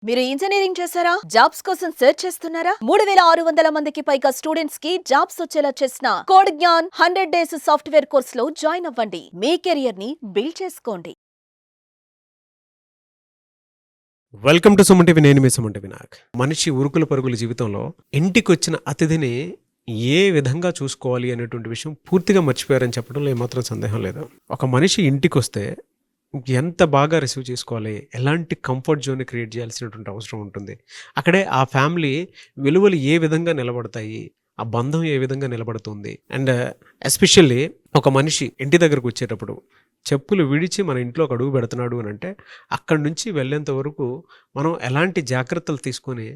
మీరు ఇంజనీరింగ్ చేశారా? జాబ్స్ కోసం సెర్చ్ చేస్తున్నారా? 3600 మందికి పైగా స్టూడెంట్స్ కి జాబ్స్ వచ్చేలా చేసిన code Gyan 100 days software course లో జాయిన్ అవ్వండి. మీ కెరియర్ ని బిల్డ్ చేసుకోండి. Welcome to Suman TV. నేను మీ సుమన్ టీవీ. మనిషి ఉరుకుల పరుగుల జీవితంలో ఇంటికొచ్చిన అతిథిని ఏ విధంగా చూసుకోవాలి అనేటువంటి విషయం పూర్తిగా మర్చిపోయారని చెప్పడంలో ఏమాత్రం సందేహం లేదు. ఒక మనిషి ఇంటికి వస్తే ఎంత బాగా రిసీవ్ చేసుకోవాలి, ఎలాంటి కంఫర్ట్ జోన్ని క్రియేట్ చేయాల్సినటువంటి అవసరం ఉంటుంది. అక్కడే ఆ ఫ్యామిలీ విలువలు ఏ విధంగా నిలబడతాయి, ఆ బంధం ఏ విధంగా నిలబడుతుంది. అండ్ ఎస్పెషల్లీ ఒక మనిషి ఇంటి దగ్గరకు వచ్చేటప్పుడు చెప్పులు విడిచి మన ఇంట్లోకి అడుగు పెడుతున్నాడు అని అంటే అక్కడి నుంచి వెళ్ళేంత వరకు మనం ఎలాంటి జాగ్రత్తలు తీసుకొని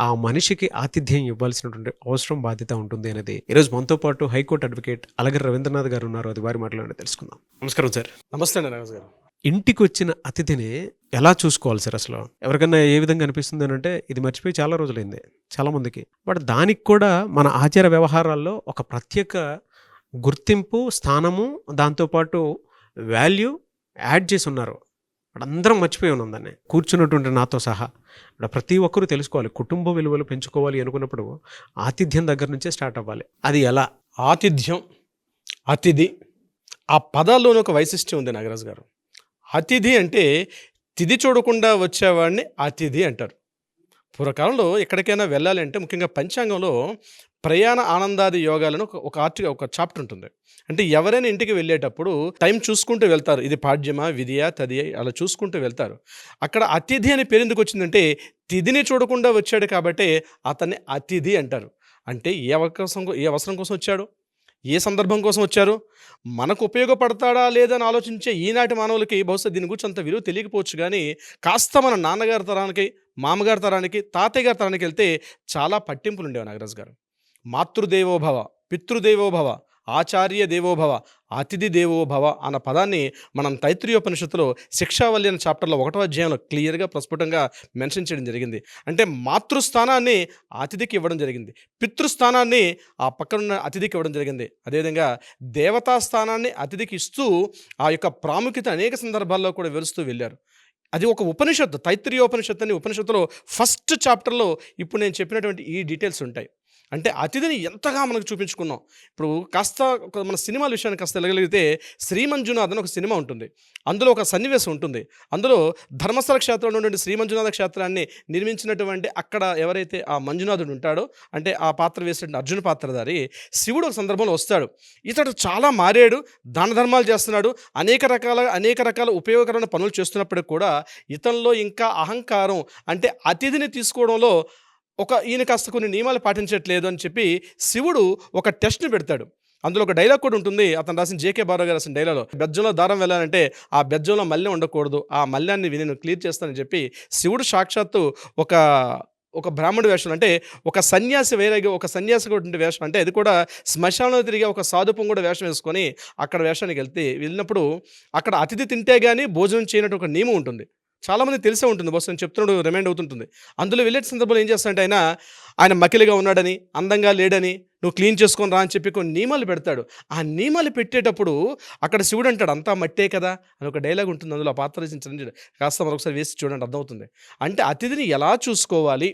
ఆ మనిషికి ఆతిథ్యం ఇవ్వాల్సినటువంటి అవసరం, బాధ్యత ఉంటుంది అనేది ఈరోజు మనతో పాటు హైకోర్టు అడ్వకేట్ అలగర్ రవీంద్రనాథ్ గారు ఉన్నారు. అది వారి మాటలోనే తెలుసుకుందాం. నమస్కారం సార్. నమస్తే అండి రాజు గారు. ఇంటికి వచ్చిన అతిథిని ఎలా చూసుకోవాలి సార్? అసలు ఎవరికన్నా ఏ విధంగా అనిపిస్తుంది అని అంటే ఇది మర్చిపోయి చాలా రోజులైంది చాలామందికి. బట్ దానికి కూడా మన ఆచార వ్యవహారాల్లో ఒక ప్రత్యేక గుర్తింపు, స్థానము, దాంతోపాటు వాల్యూ యాడ్ చేసి ఉన్నారు. అందరం మర్చిపోయి ఉన్నాం దాన్ని, కూర్చున్నటువంటి నాతో సహా. ప్రతి ఒక్కరూ తెలుసుకోవాలి, కుటుంబ విలువలు పెంచుకోవాలి అనుకున్నప్పుడు ఆతిథ్యం దగ్గర నుంచే స్టార్ట్ అవ్వాలి. అది ఎలా? ఆతిథ్యం, అతిథి, ఆ పదాల్లోనే ఒక వైశిష్ట్యం ఉంది నాగరాజు గారు. అతిథి అంటే తిథి చూడకుండా వచ్చేవాడిని అతిథి అంటారు. పూర్వకాలంలో ఎక్కడికైనా వెళ్ళాలి అంటే ముఖ్యంగా పంచాంగంలో ప్రయాణ ఆనందాది యోగాలను ఒక చాప్టర్ ఉంటుంది. అంటే ఎవరైనా ఇంటికి వెళ్ళేటప్పుడు టైం చూసుకుంటూ వెళ్తారు. ఇది పాడ్యమా, విధియా, తదియా, అలా చూసుకుంటూ వెళ్తారు. అక్కడ అతిథి అనే పేరు ఎందుకు వచ్చిందంటే తిథిని చూడకుండా వచ్చాడు కాబట్టి అతన్ని అతిథి అంటారు. అంటే ఏ అవసరం కోసం వచ్చాడు, ఏ సందర్భం కోసం వచ్చారు, మనకు ఉపయోగపడతాడా లేదని ఆలోచించే ఈనాటి మానవులకి బహుశా దీని గురించి అంత విలువ తెలియకపోవచ్చు. కానీ కాస్త మన నాన్నగారి తరానికి, మామగారి తరానికి, తాతయ్య గారి తరానికి వెళ్తే చాలా పట్టింపులు ఉండేవి నాగరాజు గారు. మాతృదేవోభవ, పితృదేవోభవ, ఆచార్య దేవోభవ, అతిథి దేవోభవ అన్న పదాన్ని మనం తైత్రీయోపనిషత్తులో శిక్షావల్లి అనే చాప్టర్లో 1వ అధ్యాయంలో క్లియర్గా ప్రస్ఫుటంగా మెన్షన్ చేయడం జరిగింది. అంటే మాతృస్థానాన్ని అతిథికి ఇవ్వడం జరిగింది, పితృస్థానాన్ని ఆ పక్కనున్న అతిథికి ఇవ్వడం జరిగింది. అదేవిధంగా దేవతా స్థానాన్ని అతిథికి ఇస్తూ ఆ యొక్క ప్రాముఖ్యత అనేక సందర్భాల్లో కూడా వివరిస్తూ వెళ్ళారు. అది ఒక ఉపనిషత్తు, తైత్రీయోపనిషత్తు అని ఉపనిషత్తులో ఫస్ట్ చాప్టర్లో ఇప్పుడు నేను చెప్పినటువంటి ఈ డీటెయిల్స్ ఉంటాయి. అంటే అతిథిని ఎంతగా మనకు చూపించుకున్నాం. ఇప్పుడు కాస్త మన సినిమాల విషయానికి కాస్త వెళ్ళగలిగితే శ్రీ మంజునాథ్ అని ఒక సినిమా ఉంటుంది. అందులో ఒక సన్నివేశం ఉంటుంది. అందులో ధర్మస్థల క్షేత్రంలో ఉన్నటువంటి శ్రీ మంజునాథ క్షేత్రాన్ని నిర్మించినటువంటి అక్కడ ఎవరైతే ఆ మంజునాథుడు ఉంటాడో, అంటే ఆ పాత్ర వేసినటువంటి అర్జున పాత్రధారి శివుడు ఒక సందర్భంలో వస్తాడు. ఇతడు చాలా మారాడు, దాన ధర్మాలు చేస్తున్నాడు, అనేక రకాల ఉపయోగకరమైన పనులు చేస్తున్నప్పటికీ కూడా ఇతనిలో ఇంకా అహంకారం, అంటే అతిథిని తీసుకోవడంలో ఈయన కాస్త కొన్ని నియమాలు పాటించట్లేదు అని చెప్పి శివుడు ఒక టెస్ట్ని పెడతాడు. అందులో ఒక డైలాగ్ కూడా ఉంటుంది, అతను రాసిన జేకే బారావు గారు రాసిన డైలాగ్లో, బెజ్జంలో దారం వెళ్ళాలంటే ఆ బెజ్జంలో మల్లె ఉండకూడదు, ఆ మల్లెన్ని నేను క్లియర్ చేస్తానని చెప్పి శివుడు సాక్షాత్తు ఒక బ్రాహ్మణుడి వేషం, అంటే ఒక సన్యాసి, ఒక సన్యాసి కూడా వేషం, అంటే అది కూడా శ్మశానంలో తిరిగే ఒక సాధుపం కూడా వేషం వేసుకొని అక్కడ వేషానికి వెళ్ళినప్పుడు అక్కడ అతిథి తింటే కానీ భోజనం చేయనట్టు ఒక నియమం ఉంటుంది. చాలామంది తెలిసే ఉంటుంది, బస్ నేను చెప్తున్నాడు రిమైండ్ అవుతుంటుంది. అందులో వెళ్ళే సందర్భంలో ఏం చేస్తాడంటే ఆయన మకిలిగా ఉన్నాడని, అందంగా లేడని, నువ్వు క్లీన్ చేసుకొని రా అని చెప్పి కొన్ని నియమాలు పెడతాడు. ఆ నియమాలు పెట్టేటప్పుడు అక్కడ శివుడు అంటాడు అంతా మట్టే కదా అని ఒక డైలాగ్ ఉంటుంది. అందులో ఆ పాత్ర రచించండి, కాస్త మరొకసారి వేసి చూడండి, అర్థమవుతుంది. అంటే అతిథిని ఎలా చూసుకోవాలి,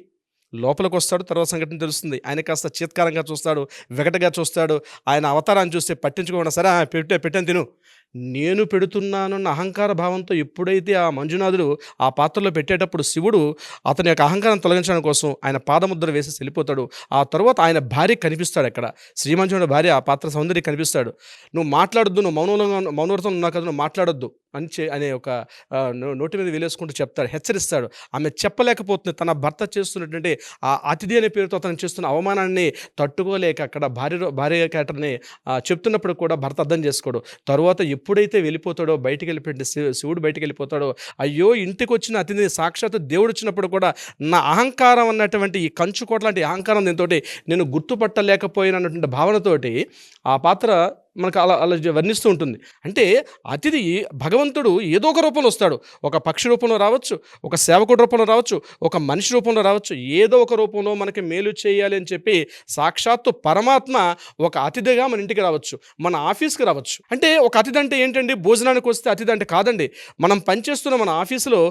లోపలికి వస్తాడు, తర్వాత సంఘటన తెలుస్తుంది. ఆయన కాస్త చీత్కారంగా చూస్తాడు, వెగటగా చూస్తాడు. ఆయన అవతారాన్ని చూస్తే పట్టించుకోకుండా సరే పెట్టాను తిను, నేను పెడుతున్నానన్న అహంకార భావంతో ఎప్పుడైతే ఆ మంజునాథుడు ఆ పాత్రలో పెట్టేటప్పుడు శివుడు అతని యొక్క అహంకారం తొలగించడం కోసం ఆయన పాదముద్ర వేసి వెళ్ళిపోతాడు. ఆ తర్వాత ఆయన భార్య కనిపిస్తాడు. అక్కడ శ్రీ మంజునాథుడి భార్య, ఆ పాత్ర సౌందర్య కనిపిస్తాడు. నువ్వు మాట్లాడొద్దు, నువ్వు మౌనవ్రతం ఉన్నా కదా, నువ్వు మాట్లాడొద్దు అనే ఒక నోటి మీద వేలేసుకుంటూ చెప్తాడు, హెచ్చరిస్తాడు. ఆమె చెప్పలేకపోతుంది, తన భర్త చేస్తున్నటువంటి ఆ అతిథి అనే పేరుతో అతను చేస్తున్న అవమానాన్ని తట్టుకోలేక అక్కడ భార్య క్యాటర్ని చెప్తున్నప్పుడు కూడా భర్త అర్థం చేసుకోడు. తరువాత ఎప్పుడైతే వెళ్ళిపోతాడో, బయటికి వెళ్ళిపోయింది శివుడు బయటికి వెళ్ళిపోతాడో, అయ్యో ఇంటికి వచ్చిన అతిథి సాక్షాత్ దేవుడు వచ్చినప్పుడు కూడా నా అహంకారం అన్నటువంటి ఈ కంచుకోట లాంటి అహంకారం దీంతో నేను గుర్తుపట్టలేకపోయినటువంటి భావనతోటి ఆ పాత్ర మనకు అలా అలా వర్ణిస్తూ ఉంటుంది. అంటే అతిథి భగవంతుడు ఏదో ఒక రూపంలో వస్తాడు. ఒక పక్షి రూపంలో రావచ్చు, ఒక సేవకుడి రూపంలో రావచ్చు, ఒక మనిషి రూపంలో రావచ్చు. ఏదో ఒక రూపంలో మనకి మేలు చేయాలి అని చెప్పి సాక్షాత్తు పరమాత్మ ఒక అతిథిగా మన ఇంటికి రావచ్చు, మన ఆఫీస్కి రావచ్చు. అంటే ఒక అతిథి అంటే ఏంటండి? భోజనానికి వస్తే అతిథి అంటే కాదండి. మనం పనిచేస్తున్న మన ఆఫీసులో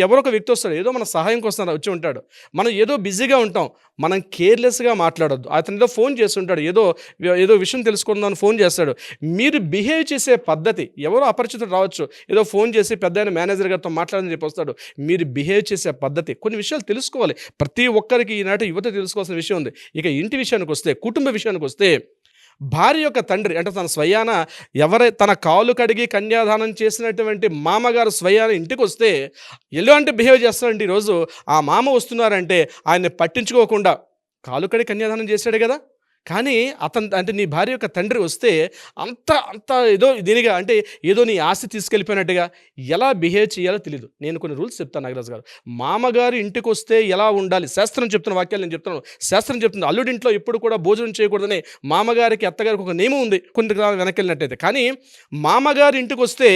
ఎవరో ఒక వ్యక్తి వస్తాడు, ఏదో మన సహాయం కోసం వచ్చి ఉంటాడు. మనం ఏదో బిజీగా ఉంటాం, మనం కేర్లెస్గా మాట్లాడొద్దు. అతను ఏదో ఫోన్ చేస్తుంటాడు, ఏదో విషయం తెలుసుకుందామని ఫోన్ చేస్తాడు. మీరు బిహేవ్ చేసే పద్ధతి, ఎవరో అపరిచితుడు రావచ్చు, ఏదో ఫోన్ చేసి పెద్ద మేనేజర్ గారితో మాట్లాడని చెప్పి వస్తాడు. మీరు బిహేవ్ చేసే పద్ధతి, కొన్ని విషయాలు తెలుసుకోవాలి. ప్రతి ఒక్కరికి ఈనాటి యువత తెలుసుకోవాల్సిన విషయం ఉంది. ఇక ఇంటి విషయానికి వస్తే, కుటుంబ విషయానికి వస్తే, భార్య యొక్క తండ్రి అంటే తన స్వయాన తన కాలు కడిగి కన్యాదానం చేసినటువంటి మామగారు స్వయాన ఇంటికి వస్తే ఎలాంటి బిహేవ్ చేస్తారంటే, ఈరోజు ఆ మామ వస్తున్నారంటే ఆయన్ని పట్టించుకోకుండా, కాలు కడిగి కన్యాదానం చేశాడు కదా, కానీ అంటే నీ భార్య యొక్క తండ్రి వస్తే అంత అంత ఏదో దీనిగా, అంటే ఏదో నీ ఆస్తి తీసుకెళ్ళిపోయినట్టుగా ఎలా బిహేవ్ చేయాలో తెలియదు. నేను కొన్ని రూల్స్ చెప్తాను నాగరాజు గారు. మామగారు ఇంటికి వస్తే ఎలా ఉండాలి, శాస్త్రం చెప్తున్న వాక్యాలు నేను చెప్తున్నాను. శాస్త్రం చెప్తుంది అల్లుడింట్లో ఎప్పుడు కూడా భోజనం చేయకూడదని మామగారికి అత్తగారికి ఒక నియమం ఉంది, కొన్ని వెనక్కి వెళ్ళినట్టయితే. కానీ మామగారి ఇంటికి వస్తే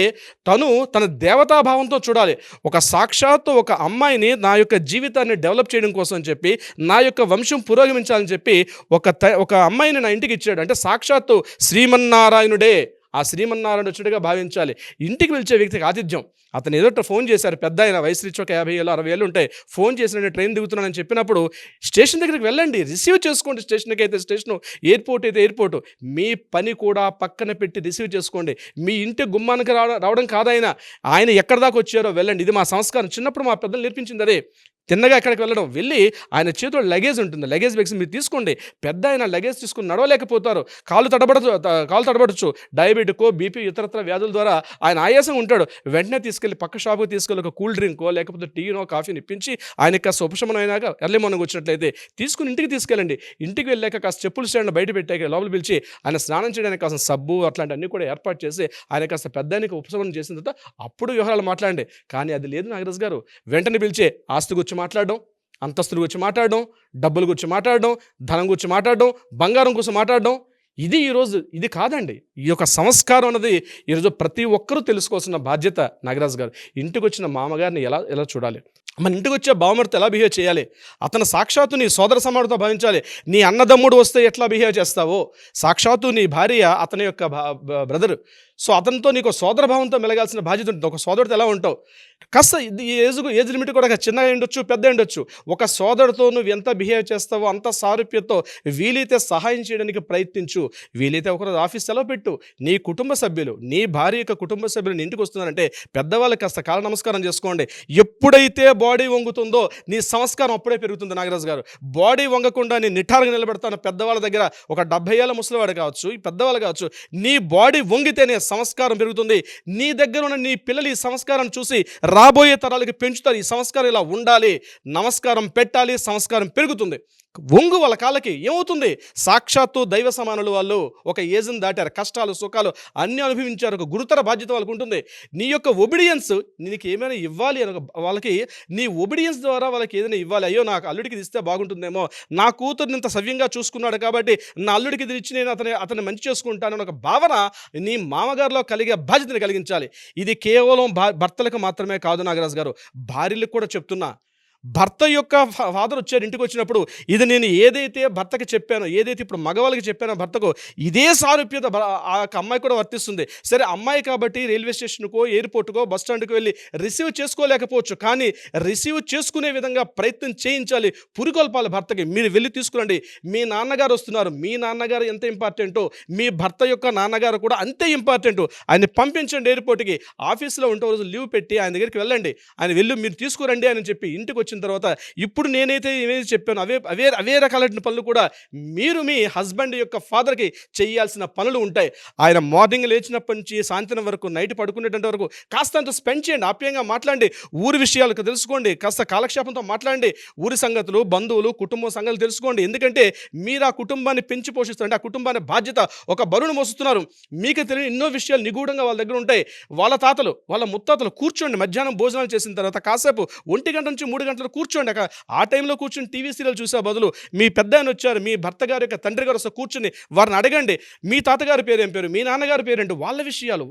తన దేవతాభావంతో చూడాలి. ఒక సాక్షాత్తు ఒక అమ్మాయిని నా యొక్క జీవితాన్ని డెవలప్ చేయడం కోసం అని చెప్పి, నా యొక్క వంశం పురోగమించాలని చెప్పి ఒక అమ్మాయిని నా ఇంటికి ఇచ్చాడు. అంటే సాక్షాత్తు శ్రీమన్నారాయణుడే, ఆ శ్రీమన్నారాయణ వచ్చుడుగా భావించాలి. ఇంటికి పిలిచే వ్యక్తికి ఆతిథ్యం. అతను ఏదో ఫోన్ చేశారు, పెద్ద ఆయన వయసు రీచ్ ఒక 50 ఏళ్ళు 60 ఏళ్ళు ఉంటాయి. ఫోన్ చేసిన ట్రైన్ దిగుతున్నానని చెప్పినప్పుడు స్టేషన్ దగ్గరికి వెళ్ళండి, రిసీవ్ చేసుకోండి. స్టేషన్కి అయితే స్టేషను, ఎయిర్పోర్ట్ అయితే ఎయిర్పోర్టు. మీ పని కూడా పక్కన పెట్టి రిసీవ్ చేసుకోండి. మీ ఇంటి గుమ్మానికి రావడం కాదైనా, ఆయన ఎక్కడి దాకా వచ్చారో వెళ్ళండి. ఇది మా సంస్కారం. చిన్నప్పుడు మా పెద్దలు నేర్పించింది అదే. తిన్నగా ఎక్కడికి వెళ్ళడం, వెళ్ళి ఆయన చేతిలో లగేజ్ ఉంటుంది, లగేజ్ బ్యాగ్స్ మీరు తీసుకోండి. పెద్ద ఆయన లగేజ్ తీసుకుని నడవలేకపోతారు, కాలు తడబడచ్చు, డయాబెటికో బీపీ ఇతరత్ర వ్యాధుల ద్వారా ఆయన ఆయాసం ఉంటాడు. వెంటనే తీసుకెళ్ళి పక్క షాపుకి తీసుకెళ్ళి ఒక కూల్ డ్రింకో లేకపోతే టీనో కాఫీని ఇప్పించి ఆయనకి కాస్త ఉపశమనం అయినాక ఎర్లీ మార్నింగ్ వచ్చినట్లయితే తీసుకుని ఇంటికి తీసుకెళ్ళండి. ఇంటికి వెళ్ళాక కాస్త చెప్పులు స్టాండ్ బయట పెట్టాక లోపల పిలిచి ఆయన స్నానం చేయడానికి కాస్త సబ్బు అట్లాంటివన్నీ కూడా ఏర్పాటు చేసి ఆయన కాస్త పెద్దానికి ఉపశమనం చేసిన తర్వాత అప్పుడు వ్యవహారాలు మాట్లాడండి. కానీ అది లేదు నాగరాజు గారు. వెంటనే పిలిచే ఆస్తి గురించి మాట్లాడడం, అంతస్తుల గురించి మాట్లాడడం, డబ్బుల గురించి మాట్లాడడం, ధనం గురించి మాట్లాడడం, బంగారం గురించి మాట్లాడడం, ఇది కాదండి. ఈ యొక్క సంస్కారం అన్నది ఈరోజు ప్రతి ఒక్కరూ తెలుసుకోవాల్సిన బాధ్యత నాగరాజు గారు. ఇంటికి వచ్చిన మామగారిని ఎలా చూడాలి, మన ఇంటికి వచ్చే బావమరితో ఎలా బిహేవ్ చేయాలి, అతను సాక్షాత్తు నీ సోదర సమానుడితో భావించాలి. నీ అన్నదమ్ముడు వస్తే ఎట్లా బిహేవ్ చేస్తావో, సాక్షాత్తు నీ భార్య అతని యొక్క బ్రదరు, సో అతనితో నీకు సోదర భావంతో మెలగాల్సిన బాధ్యత ఉంటుంది. ఒక సోదరుడితో ఎలా ఉంటావు, కాస్త ఏజ్ లిమిట్ కూడా చిన్నగా ఉండొచ్చు, పెద్ద ఉండొచ్చు. ఒక సోదరుడితో నువ్వు ఎంత బిహేవ్ చేస్తావో అంత సారూప్యతతో వీలైతే సహాయం చేయడానికి ప్రయత్నించు. వీలైతే ఒకరోజు ఆఫీస్ సెలవు పెట్టు. నీ కుటుంబ సభ్యులు, నీ భార్య యొక్క కుటుంబ సభ్యులు నీ ఇంటికి వస్తున్నారంటే పెద్దవాళ్ళకి కాస్త కాల నమస్కారం చేసుకోండి. ఎప్పుడైతే బాడీ వంగుతుందో నీ సంస్కారం అప్పుడే పెరుగుతుంది నాగరాజు గారు. బాడీ వంగకుండా నేను నిఠారుగా నిలబెడతాను. పెద్దవాళ్ళ దగ్గర ఒక 70 ఏళ్ళ ముసలివాడు కావచ్చు, ఈ పెద్దవాళ్ళు కావచ్చు, నీ బాడీ వంగితేనే సంస్కారం పెరుగుతుంది. నీ దగ్గర ఉన్న నీ పిల్లలు ఈ సంస్కారాన్ని చూసి రాబోయే తరాలకి పెంచుతారు. ఈ సంస్కారం ఇలా ఉండాలి, నమస్కారం పెట్టాలి, సంస్కారం పెరుగుతుంది. వంగు వాళ్ళ కాళ్ళకి ఏమవుతుంది, సాక్షాత్తు దైవ సమానులు. వాళ్ళు ఒక ఏజ్ని దాటారు, కష్టాలు సుఖాలు అన్నీ అనుభవించారు. ఒక గురుతర బాధ్యత వాళ్ళకు ఉంటుంది. నీ యొక్క ఒబిడియన్స్, నీకు ఏమైనా ఇవ్వాలి అని వాళ్ళకి, నీ ఒబిడియన్స్ ద్వారా వాళ్ళకి ఏదైనా ఇవ్వాలి. అయ్యో నాకు అల్లుడికి ఇది ఇస్తే బాగుంటుందేమో, నా కూతుర్ని ఇంత సవ్యంగా చూసుకున్నాడు కాబట్టి నా అల్లుడికి ఇది ఇచ్చి నేను అతన్ని మంచి చేసుకుంటానని ఒక భావన నీ మామగారిలో కలిగే బాధ్యతను కలిగించాలి. ఇది కేవలం భర్తలకు మాత్రమే కాదు నాగరాజు గారు, భార్యలకు కూడా చెప్తున్నా. భర్త యొక్క ఫాదర్ వచ్చారు ఇంటికి వచ్చినప్పుడు, ఇది నేను ఏదైతే భర్తకి చెప్పానో, ఏదైతే ఇప్పుడు మగవాళ్ళకి చెప్పానో భర్తకు, ఇదే సారూప్యత ఆ అమ్మాయి కూడా వర్తిస్తుంది. సరే అమ్మాయి కాబట్టి రైల్వే స్టేషన్కో ఎయిర్పోర్టుకో బస్ స్టాండ్కి వెళ్ళి రిసీవ్ చేసుకోలేకపోవచ్చు, కానీ రిసీవ్ చేసుకునే విధంగా ప్రయత్నం చేయించాలి, పురికొల్పాలి భర్తకి. మీరు వెళ్ళి తీసుకురండి, మీ నాన్నగారు వస్తున్నారు, మీ నాన్నగారు ఎంత ఇంపార్టెంటో మీ భర్త యొక్క నాన్నగారు కూడా అంతే ఇంపార్టెంట్. ఆయన్ని పంపించండి ఎయిర్పోర్ట్కి. ఆఫీస్లో ఉంటే రోజు లీవ్ పెట్టి ఆయన దగ్గరికి వెళ్ళండి, ఆయన వెళ్ళి మీరు తీసుకురండి అని చెప్పి ఇంటికి వచ్చిన తర్వాత ఇప్పుడు నేనైతే ఏమైతే చెప్పాను అవే రకాలైన పనులు కూడా మీరు మీ హస్బెండ్ యొక్క ఫాదర్కి చేయాల్సిన పనులు ఉంటాయి. ఆయన మార్నింగ్ లేచినప్పటి నుంచి సాయంత్రం వరకు, నైట్ పడుకునేటంత వరకు కాస్తంత స్పెండ్ చేయండి, ఆప్యాయంగా మాట్లాడండి, ఊరి విషయాలు తెలుసుకోండి, కాస్త కాలక్షేపంతో మాట్లాడండి, ఊరి సంగతులు, బంధువులు, కుటుంబం సంగతులు తెలుసుకోండి. ఎందుకంటే మీరు ఆ కుటుంబాన్ని పెంచి పోషిస్తారంటే ఆ కుటుంబాన్ని బాధ్యత, ఒక బరువును మోస్తున్నారు. మీకు తెలియని ఎన్నో విషయాలు నిగూఢంగా వాళ్ళ దగ్గర ఉంటాయి. వాళ్ళ తాతలు, వాళ్ళ ముత్తాతలు కూర్చోండి, మధ్యాహ్నం భోజనాలు చేసిన తర్వాత కాసేపు 1 గంట నుంచి 3 గంటల మాట్లాడు కూర్చోండి. ఆ టైంలో కూర్చొని టీవీ సీరియల్ చూసే బదులు మీ పెద్ద ఆయన వచ్చారు, మీ భర్త గారి యొక్క తండ్రి గారు వస్తే కూర్చుని వారిని అడగండి, మీ తాతగారి పేరు ఏం పేరు, మీ నాన్నగారి పేరేంటి, వాళ్ళ విషయాలు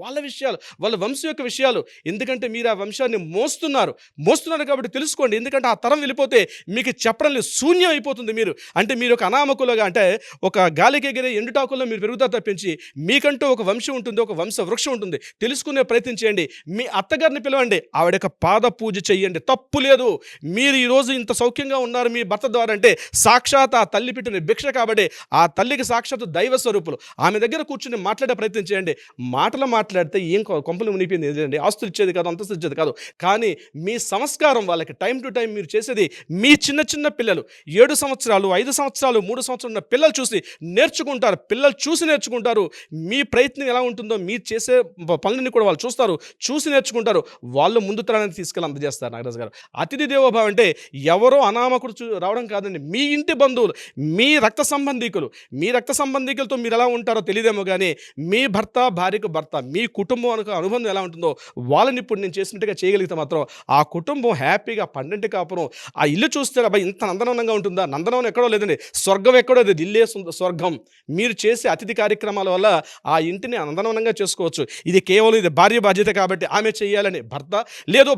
వాళ్ళ వంశం యొక్క విషయాలు. ఎందుకంటే మీరు ఆ వంశాన్ని మోస్తున్నారు కాబట్టి తెలుసుకోండి. ఎందుకంటే ఆ తరం వెళ్ళిపోతే మీకు చెప్పడం లేదు, శూన్యం అయిపోతుంది. మీరు ఒక అనామకులుగా, అంటే ఒక గాలికి ఎగిరే ఎండుటాకుల్లో మీరు పెరుగుతారు తప్పించి మీకంటూ ఒక వంశం ఉంటుంది, ఒక వంశ వృక్షం ఉంటుంది. తెలుసుకునే ప్రయత్నం చేయండి. మీ అత్తగారిని పిలవండి, ఆవిడ యొక్క పాద పూజ చెయ్యండి, తప్పు లేదు. మీరు ఈరోజు ఇంత సౌఖ్యంగా ఉన్నారు మీ భర్త ద్వారా అంటే సాక్షాత్ ఆ తల్లి పెట్టిన భిక్ష కాబట్టి ఆ తల్లికి సాక్షాత్ దైవ స్వరూపులు. ఆమె దగ్గర కూర్చుని మాట్లాడే ప్రయత్నం చేయండి. మాట్లాడితే ఏం కొంపలు మునిపోయింది ఏంటండి, ఆస్తులు ఇచ్చేది కాదు, అంతస్తు ఇచ్చేది కాదు. కానీ మీ సంస్కారం వాళ్ళకి టైం టు టైం మీరు చేసేది, మీ చిన్న పిల్లలు 7 సంవత్సరాలు 5 సంవత్సరాలు 3 సంవత్సరాలు ఉన్న పిల్లలు చూసి నేర్చుకుంటారు. మీ ప్రయత్నం ఎలా ఉంటుందో మీరు చేసే పనులని కూడా వాళ్ళు చూసి నేర్చుకుంటారు. వాళ్ళు ముందు తరానికి తీసుకెళ్ళి అందజేస్తారు. నాగరాజు గారు, అతిథి దేవోభవ అంటే ఎవరో అనామకుడు రావడం కాదండి, మీ ఇంటి బంధువులు, మీ రక్త సంబంధికులతో మీరు ఎలా ఉంటారో తెలియదేమో కానీ మీ భార్యకు భర్త, మీ కుటుంబం అనుబంధం ఎలా ఉంటుందో వాళ్ళని ఇప్పుడు నేను చేసినట్టుగా చేయగలిగితే మాత్రం ఆ కుటుంబం హ్యాపీగా పండంటి కాపురం. ఆ ఇల్లు చూస్తే అబ్బాయి ఇంత నందనవనంగా ఉంటుందా, నందనవనం ఎక్కడో లేదండి, స్వర్గం ఎక్కడో లేదు, ఇల్లే స్వర్గం. మీరు చేసే అతిథి కార్యక్రమాల వల్ల ఆ ఇంటిని నందనవనంగా చేసుకోవచ్చు. ఇది కేవలం భార్య బాధ్యత కాబట్టి ఆమె చేయాలని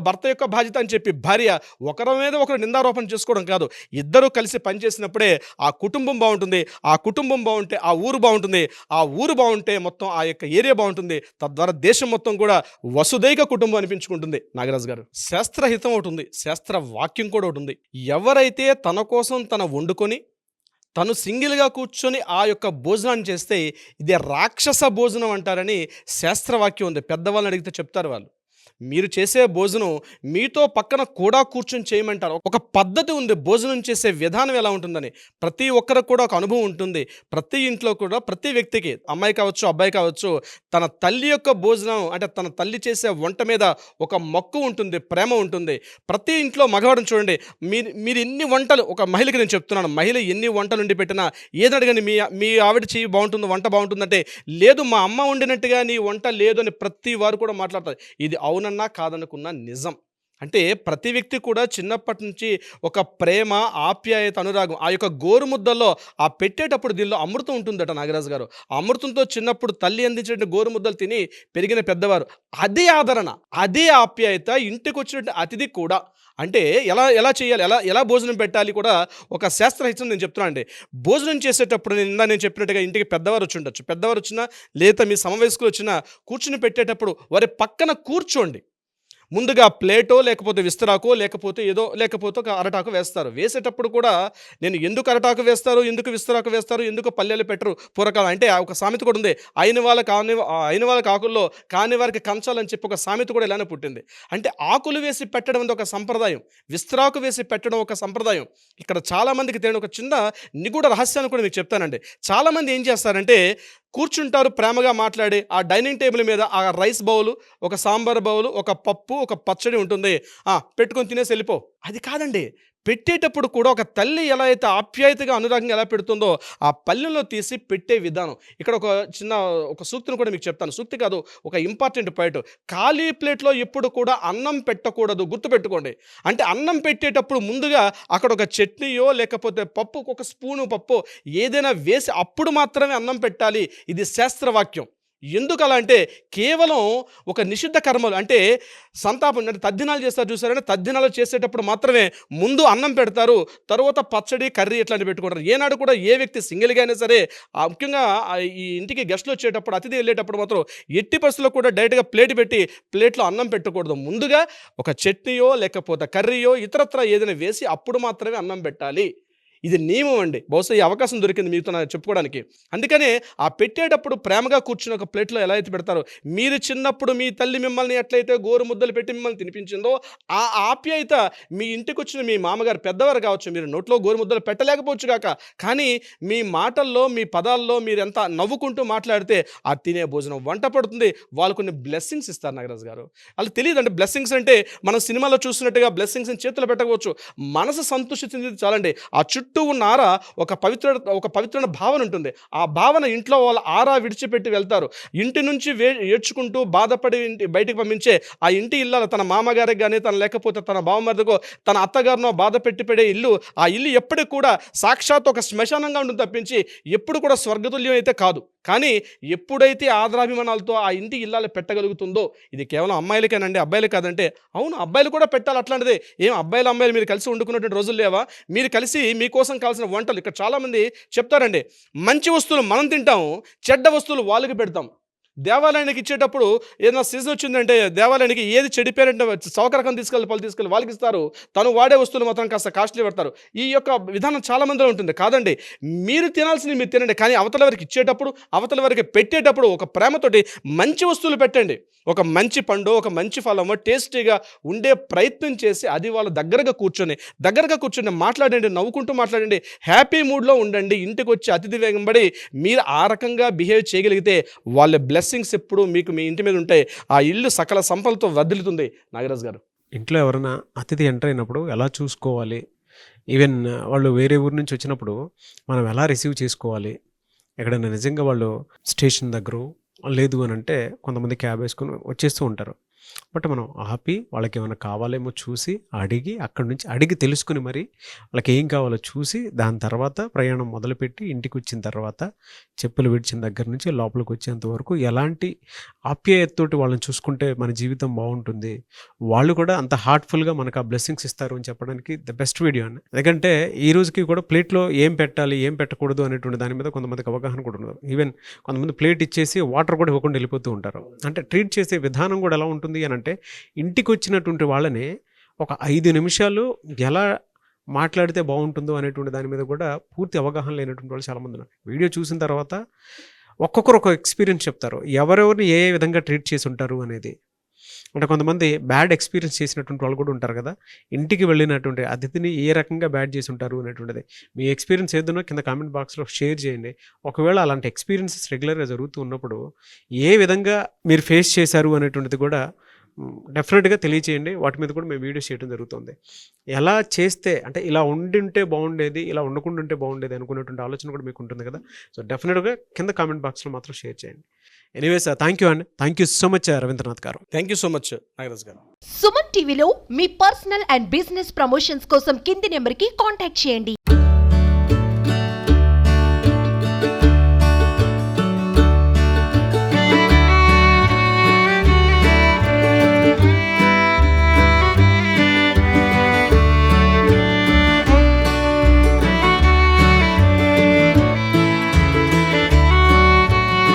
భర్త యొక్క బాధ్యత అని చెప్పి భార్య ఒకరి మీద ఒకరు నిందారోపణ చేసుకోవడం కాదు. ఇద్దరు కలిసి పనిచేసినప్పుడే ఆ కుటుంబం బాగుంటుంది. ఆ కుటుంబం బాగుంటే ఆ ఊరు బాగుంటుంది. ఆ ఊరు బాగుంటే మొత్తం ఆ యొక్క ఏరియా బాగుంటుంది. తద్వారా దేశం మొత్తం కూడా వసుదైక కుటుంబం అనిపించుకుంటుంది. నాగరాజు గారు, శాస్త్రహితం ఒకటి ఉంది, శాస్త్ర వాక్యం కూడా ఒకటి ఉంది. ఎవరైతే తన కోసం తన వండుకొని తను సింగిల్గా కూర్చొని ఆ యొక్క భోజనాన్ని చేస్తే ఇది రాక్షస భోజనం అంటారని శాస్త్రవాక్యం ఉంది. పెద్దవాళ్ళని అడిగితే చెప్తారు వాళ్ళు. మీరు చేసే భోజనం మీతో పక్కన కూడా కూర్చొని చేయమంటారు. ఒక పద్ధతి ఉంది భోజనం చేసే విధానం ఎలా ఉంటుందని. ప్రతి ఒక్కరికి కూడా ఒక అనుభవం ఉంటుంది. ప్రతి ఇంట్లో కూడా ప్రతి వ్యక్తికి, అమ్మాయి కావచ్చు అబ్బాయి కావచ్చు, తన తల్లి యొక్క భోజనం అంటే తన తల్లి చేసే వంట మీద ఒక మక్కువ ఉంటుంది, ప్రేమ ఉంటుంది. ప్రతి ఇంట్లో మగవాడిని చూడండి, మీరు ఎన్ని వంటలు, ఒక మహిళకి నేను చెప్తున్నాను, మహిళ ఎన్ని వంటలు ఉండి పెట్టినా ఏదడగని మీ ఆవిడ చెయ్యి బాగుంటుంది, వంట బాగుంటుందంటే లేదు మా అమ్మ వండినట్టుగా నీ వంట లేదు అని ప్రతి వారు కూడా మాట్లాడతారు. ఇది అవునన్నా కాదనుకున్న నిజం. అంటే ప్రతి వ్యక్తి కూడా చిన్నప్పటి నుంచి ఒక ప్రేమ, ఆప్యాయత, అనురాగం ఆ యొక్క గోరుముద్దల్లో ఆ పెట్టేటప్పుడు దీనిలో అమృతం ఉంటుందట నాగరాజు గారు. అమృతంతో చిన్నప్పుడు తల్లి అందించిన గోరుముద్దలు తిని పెరిగిన పెద్దవారు. అదే ఆదరణ, అదే ఆప్యాయత ఇంటికి వచ్చినట్టు అతిథి కూడా. అంటే ఎలా చేయాలి, ఎలా భోజనం పెట్టాలి కూడా ఒక శాస్త్రహితం నేను చెప్తున్నాను అండి. భోజనం చేసేటప్పుడు నేను చెప్పినట్టుగా ఇంటికి పెద్దవారు వచ్చి ఉండొచ్చు, పెద్దవారు వచ్చినా లేదా మీ సమవయస్కులు వచ్చినా కూర్చుని పెట్టేటప్పుడు వారి పక్కన కూర్చోండి. ముందుగా ప్లేటో లేకపోతే విస్తరాకో లేకపోతే ఒక అరటాకు వేస్తారు. వేసేటప్పుడు కూడా నేను ఎందుకు అరటాకు వేస్తారు, ఎందుకు విస్తరాకు వేస్తారు, ఎందుకు పల్లెలు పెట్టరు పూర్వకాలం అంటే ఒక సామెత కూడా ఉంది. అయిన వాళ్ళ ఆకుల్లో కాని వారికి కంచాలని చెప్పి ఒక సామెత కూడా ఇలానే పుట్టింది. అంటే ఆకులు వేసి పెట్టడం అనేది ఒక సంప్రదాయం, విస్తరాకు వేసి పెట్టడం ఒక సంప్రదాయం. ఇక్కడ చాలామందికి తెలియని ఒక చిన్న నిగూఢ రహస్యాన్ని కూడా మీకు చెప్తానండి. చాలామంది ఏం చేస్తారంటే కూర్చుంటారు, ప్రేమగా మాట్లాడి ఆ డైనింగ్ టేబుల్ మీద ఆ రైస్ బౌలు, ఒక సాంబార్ బౌలు, ఒక పప్పు, ఒక పచ్చడి ఉంటుంది, పెట్టుకొని తినేసి వెళ్ళిపో. అది కాదండి. పెట్టేటప్పుడు కూడా ఒక తల్లి ఎలా అయితే ఆప్యాయతగా అనురాగంగా ఎలా పెడుతుందో ఆ పల్లెల్లో తీసి పెట్టే విధానం. ఇక్కడ ఒక సూక్తిని కూడా మీకు చెప్తాను. సూక్తి కాదు, ఒక ఇంపార్టెంట్ పాయింట్. ఖాళీ ప్లేట్లో ఎప్పుడు కూడా అన్నం పెట్టకూడదు, గుర్తుపెట్టుకోండి. అంటే అన్నం పెట్టేటప్పుడు ముందుగా అక్కడ ఒక చట్నీయో లేకపోతే పప్పు, ఒక స్పూను పప్పు ఏదైనా వేసి అప్పుడు మాత్రమే అన్నం పెట్టాలి. ఇది శాస్త్రవాక్యం. ఎందుకు అలా అంటే కేవలం ఒక నిషిద్ధ కర్మలు అంటే సంతాపం అంటే తద్దినాలు చేస్తారు చూసారంటే, తద్దినాలు చేసేటప్పుడు మాత్రమే ముందు అన్నం పెడతారు, తర్వాత పచ్చడి కర్రీ ఇట్లాంటివి పెట్టుకుంటారు. ఏనాడు కూడా ఏ వ్యక్తి సింగిల్గా అయినా సరే ముఖ్యంగా ఈ ఇంటికి గెస్టులు వచ్చేటప్పుడు అతిథి వెళ్ళేటప్పుడు మాత్రం ఎట్టి పరిస్థితుల్లో కూడా డైరెక్ట్గా ప్లేట్ పెట్టి ప్లేట్లో అన్నం పెట్టకూడదు. ముందుగా ఒక చట్నీయో లేకపోతే కర్రీయో ఇతరత్ర ఏదైనా వేసి అప్పుడు మాత్రమే అన్నం పెట్టాలి. ఇది నియమం అండి. బహుశా ఈ అవకాశం దొరికింది మీతో నాకు చెప్పుకోవడానికి. అందుకనే ఆ పెట్టేటప్పుడు ప్రేమగా కూర్చుని ఒక ప్లేట్లో ఎలా అయితే పెడతారో, మీరు చిన్నప్పుడు మీ తల్లి మిమ్మల్ని ఎట్లయితే గోరు ముద్దలు పెట్టి మిమ్మల్ని తినిపించిందో ఆ ఆప్యాయత మీ ఇంటికి వచ్చిన మీ మామగారు పెద్దవారు కావచ్చు, మీరు నోట్లో గోరు ముద్దలు పెట్టలేకపోవచ్చు కాక, కానీ మీ మాటల్లో మీ పదాల్లో మీరు ఎంత నవ్వుకుంటూ మాట్లాడితే ఆ తినే భోజనం వంట పడుతుంది. వాళ్ళు కొన్ని బ్లెస్సింగ్స్ ఇస్తారు నాగరాజు గారు. వాళ్ళకి తెలియదండి బ్లెస్సింగ్స్ అంటే మనం సినిమాలో చూసినట్టుగా బ్లెస్సింగ్స్ని చేతులు పెట్టకపోవచ్చు. మనసు సంతృష్టి చెంది చాలండి. ఆ చుట్టూ చుట్టూ ఉన్న ఆరా ఒక పవిత్రమైన భావన ఉంటుంది. ఆ భావన ఇంట్లో వాళ్ళ ఆరా విడిచిపెట్టి వెళ్తారు. ఇంటి నుంచి ఏడ్చుకుంటూ బాధపడి బయటికి పంపించే ఆ ఇంటి ఇల్లాలు తన మామగారికి కానీ, లేకపోతే తన బావమరిదికో, తన అత్తగారినో బాధ పెట్టి పడే ఇల్లు, ఆ ఇల్లు ఎప్పటికి కూడా సాక్షాత్ ఒక శ్మశానంగా ఉంటుంది తప్పించి ఎప్పుడు కూడా స్వర్గతుల్యం అయితే కాదు. కానీ ఎప్పుడైతే ఆదరాభిమానాలతో ఆ ఇంటి ఇల్లాలు పెట్టగలుగుతుందో, ఇది కేవలం అమ్మాయిలకేనండి, అబ్బాయిలు కాదంటే, అవును అబ్బాయిలు కూడా పెట్టాలి అట్లాంటిదే. ఏం అమ్మాయిలు మీరు కలిసి వండుకున్నటువంటి రోజులు లేవా? మీరు కలిసి మీకోసం కావాల్సిన వంటలు, ఇక్కడ చాలామంది చెప్తారండి, మంచి వస్తువులు మనం తింటాము, చెడ్డ వస్తువులు వాళ్ళకి పెడతాం. దేవాలయానికి ఇచ్చేటప్పుడు ఏదైనా సీజన్ వచ్చిందంటే దేవాలయానికి ఏది చెడిపోయారంటే సౌకర్యం తీసుకెళ్ళి వాళ్ళకి ఇస్తారు. తను వాడే వస్తువులు మాత్రం కాస్త కాస్ట్లీ పెడతారు. ఈ యొక్క విధానం చాలా మందిలో ఉంటుంది. కాదండి, మీరు తినాల్సింది మీరు తినండి, కానీ అవతల వారికి ఇచ్చేటప్పుడు, అవతల వారికి పెట్టేటప్పుడు ఒక ప్రేమతోటి మంచి వస్తువులు పెట్టండి. ఒక మంచి పండు, ఒక మంచి ఫలమో టేస్టీగా ఉండే ప్రయత్నం చేసి అది వాళ్ళ దగ్గరగా కూర్చొని మాట్లాడండి, నవ్వుకుంటూ మాట్లాడండి, హ్యాపీ మూడ్లో ఉండండి. ఇంటికి వచ్చి అతిథి వెంబడి మీరు ఆ రకంగా బిహేవ్ చేయగలిగితే వాళ్ళ బ్లెస్సింగ్స్ ఎప్పుడు మీకు మీ ఇంటి మీద ఉంటాయి. ఆ ఇల్లు సకల సంపదలతో వర్ధిల్లుతుంది. నాగరాజు గారు, ఇంట్లో ఎవరైనా అతిథి ఎంటర్ అయినప్పుడు ఎలా చూసుకోవాలి, ఈవెన్ వాళ్ళు వేరే ఊరి నుంచి వచ్చినప్పుడు మనం ఎలా రిసీవ్ చేసుకోవాలి, ఎక్కడైనా నిజంగా వాళ్ళు స్టేషన్ దగ్గర లేదు అని అంటే కొంతమంది క్యాబ్ వేసుకొని వచ్చేస్తూ ఉంటారు. బట్ మనం ఆపి వాళ్ళకి ఏమైనా కావాలేమో చూసి అడిగి తెలుసుకుని మరి వాళ్ళకి ఏం కావాలో చూసి దాని తర్వాత ప్రయాణం మొదలుపెట్టి ఇంటికి వచ్చిన తర్వాత చెప్పులు విడిచిన దగ్గర నుంచి లోపలికి వచ్చేంత వరకు ఎలాంటి ఆప్యాయతతోటి వాళ్ళని చూసుకుంటే మన జీవితం బాగుంటుంది, వాళ్ళు కూడా అంత హార్ట్ఫుల్గా మనకు ఆ బ్లెస్సింగ్స్ ఇస్తారు అని చెప్పడానికి ద బెస్ట్ వీడియో అండి. ఎందుకంటే ఈ రోజుకి కూడా ప్లేట్లో ఏం పెట్టాలి ఏం పెట్టకూడదు అనేటువంటి దాని మీద కొంతమందికి అవగాహన కూడా ఉండదు. ఈవెన్ కొంతమంది ప్లేట్ ఇచ్చేసి వాటర్ కూడా ఇవ్వకుండా వెళ్ళిపోతూ ఉంటారు. అంటే ట్రీట్ చేసే విధానం కూడా ఎలా ఉంటుంది అని అంటే, ఇంటికి వచ్చినటువంటి వాళ్ళని ఒక 5 నిమిషాలు ఎలా మాట్లాడితే బాగుంటుందో అనేటువంటి దాని మీద కూడా పూర్తి అవగాహన లేనటువంటి వాళ్ళు చాలామంది ఉన్నారు. వీడియో చూసిన తర్వాత ఒక్కొక్కరు ఒక ఎక్స్పీరియన్స్ చెప్తారు, ఎవరెవరిని ఏ విధంగా ట్రీట్ చేసి ఉంటారు అనేది. అంటే కొంతమంది బ్యాడ్ ఎక్స్పీరియన్స్ చేసినటువంటి వాళ్ళు కూడా ఉంటారు కదా, ఇంటికి వెళ్ళినటువంటి అతిథిని ఏ రకంగా బ్యాడ్ చేసి ఉంటారు అనేటువంటిది. మీ ఎక్స్పీరియన్స్ ఏదైనా కింద కామెంట్ బాక్స్లో షేర్ చేయండి. ఒకవేళ అలాంటి ఎక్స్పీరియన్సెస్ రెగ్యులర్గా జరుగుతూ ఉన్నప్పుడు ఏ విధంగా మీరు ఫేస్ చేశారు అనేటువంటిది కూడా డెఫినెట్గా తెలియచేయండి. వాటి మీద కూడా మేము వీడియోస్ చేయడం జరుగుతుంది. ఎలా చేస్తే అంటే ఇలా ఉండింటే బాగుండేది, ఇలా ఉండకుండా ఉంటే బాగుండేది అనుకునేటువంటి ఆలోచన కూడా మీకు ఉంటుంది కదా. సో డెఫినెట్గా కింద కామెంట్ బాక్స్లో మాత్రం షేర్ చేయండి. ఎనీవేస్ థ్యాంక్ యూ అండి, thank you so much Ravindranath garu. Thank you so much Nagaraj garu. Suman టీవీలో మీ పర్సనల్ అండ్ బిజినెస్ ప్రమోషన్స్ కోసం కింది నెంబర్కి కాంటాక్ట్ చేయండి.